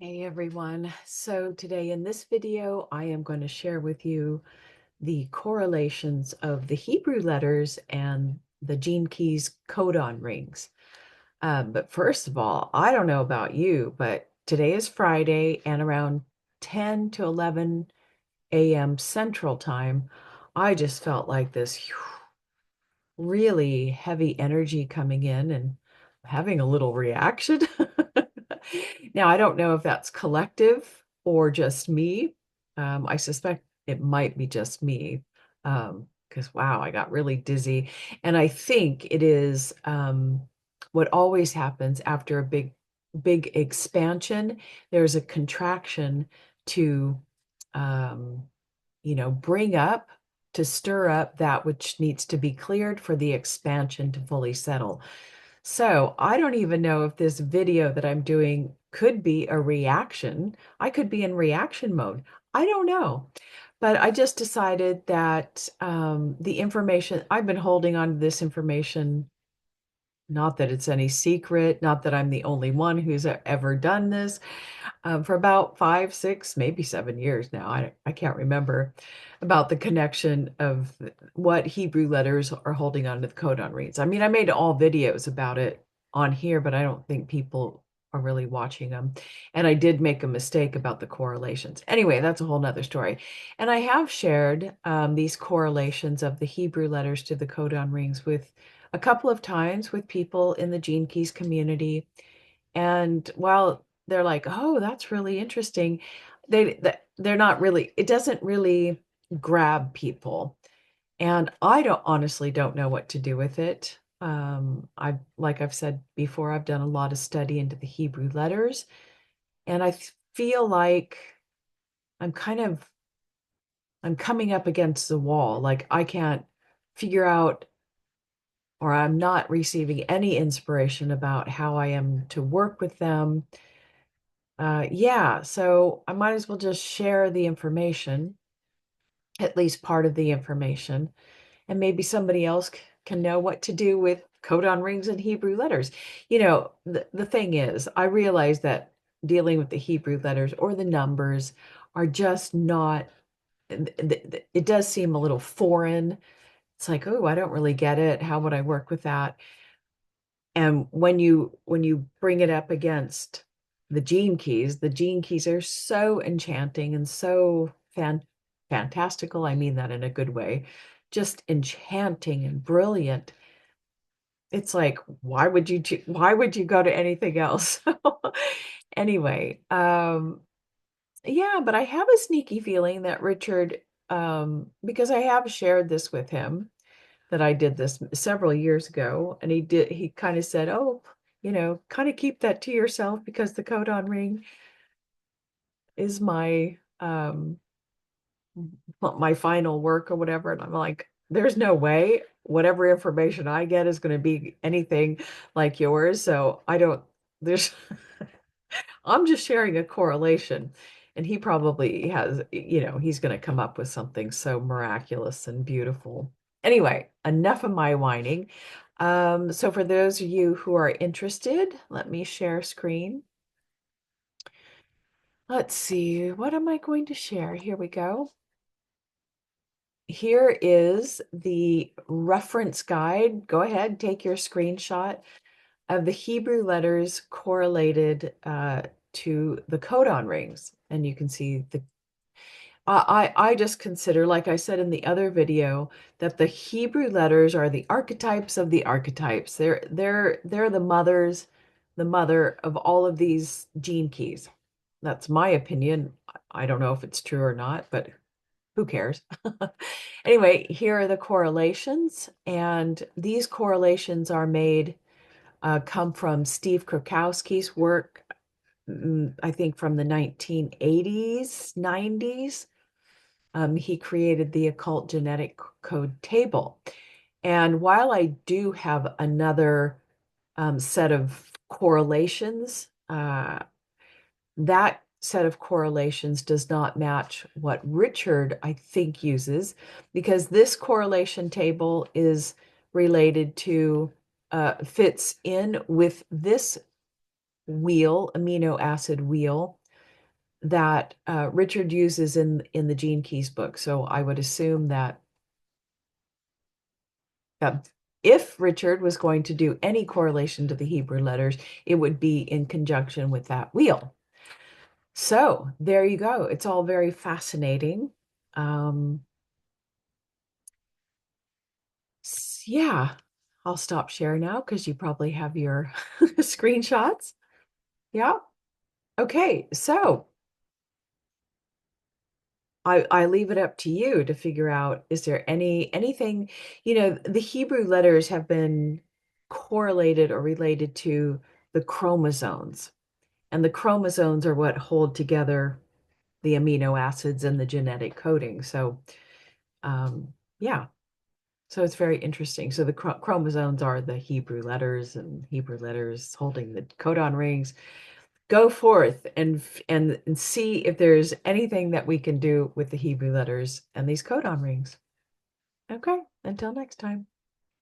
Hey everyone. So today in this video, I am going to share with you the correlations of the Hebrew letters and the gene keys codon rings. But first of all, I don't know about you, but today is Friday and around 10 to 11 a.m. Central Time, I just felt like this really heavy energy coming in and having a little reaction. Now, I don't know if that's collective or just me. I suspect it might be just me because, wow, I got really dizzy. And I think it is what always happens after a big expansion, there's a contraction to um, bring up, to stir up that which needs to be cleared for the expansion to fully settle. So I don't even know if this video that I'm doing could be a reaction. I could be in reaction mode. I don't know. But I just decided that the information, I've been holding on to this information, not that it's any secret, not that I'm the only one who's ever done this, for about 5, 6, maybe 7 years now. I can't remember about the connection of what Hebrew letters are holding on to the codon reads. I mean, I made all videos about it on here, but I don't think people are really watching them. And I did make a mistake about the correlations. Anyway, that's a whole nother story. And I have shared these correlations of the Hebrew letters to the codon rings with a couple of times with people in the Gene Keys community. And while they're like, "Oh, that's really interesting," they're not really, it doesn't really grab people. And I don't honestly don't know what to do with it. Like I've said before, I've done a lot of study into the Hebrew letters, and I feel like I'm kind of I'm coming up against the wall. Like I can't figure out, or I'm not receiving any inspiration about how I am to work with them. Yeah, so I might as well just share the information, at least part of the information, and maybe somebody else can know what to do with codon rings and Hebrew letters. The thing is, I realize that dealing with the Hebrew letters or the numbers are just not, it does seem a little foreign. It's like, oh, I don't really get it. How would I work with that? And when you bring it up against the gene keys are so enchanting and so fantastical. I mean that in a good way. Just enchanting and brilliant. It's like, why would you go to anything else? Anyway, yeah, but I have a sneaky feeling that Richard, because I have shared this with him, that I did this several years ago, and he kind of said, "Oh, kind of keep that to yourself because the codon ring is my final work or whatever." And I'm like, "There's no way whatever information I get is going to be anything like yours." So I don't there's I'm just sharing a correlation. And he probably has, he's going to come up with something so miraculous and beautiful. Anyway, enough of my whining. So for those of you who are interested, let me share screen. Let's see, what am I going to share? Here we go. Here is the reference guide. Go ahead, take your screenshot of the Hebrew letters correlated to the codon rings. And you can see I just consider, like I said in the other video, that the Hebrew letters are the archetypes of the archetypes. They're the mother of all of these gene keys. That's my opinion. I don't know if it's true or not, but who cares? Anyway, here are the correlations, and these correlations are made, come from Steve Krakowski's work, I think from the 1980s, 90s. He created the occult genetic code table. And while I do have another set of correlations, that set of correlations does not match what Richard, I think, uses, because this correlation table is related to, fits in with this wheel, amino acid wheel, that Richard uses in the Gene Keys book. So I would assume that if Richard was going to do any correlation to the Hebrew letters, it would be in conjunction with that wheel. So there you go. It's all very fascinating. Um, yeah, I'll stop share now because you probably have your screenshots. Yeah. Okay. So I leave it up to you to figure out, is there anything, the Hebrew letters have been correlated or related to the chromosomes, and the chromosomes are what hold together the amino acids and the genetic coding. So, yeah, so it's very interesting. So the chromosomes are the Hebrew letters, and Hebrew letters holding the codon rings. Go forth and see if there's anything that we can do with the Hebrew letters and these codon rings. Okay, until next time.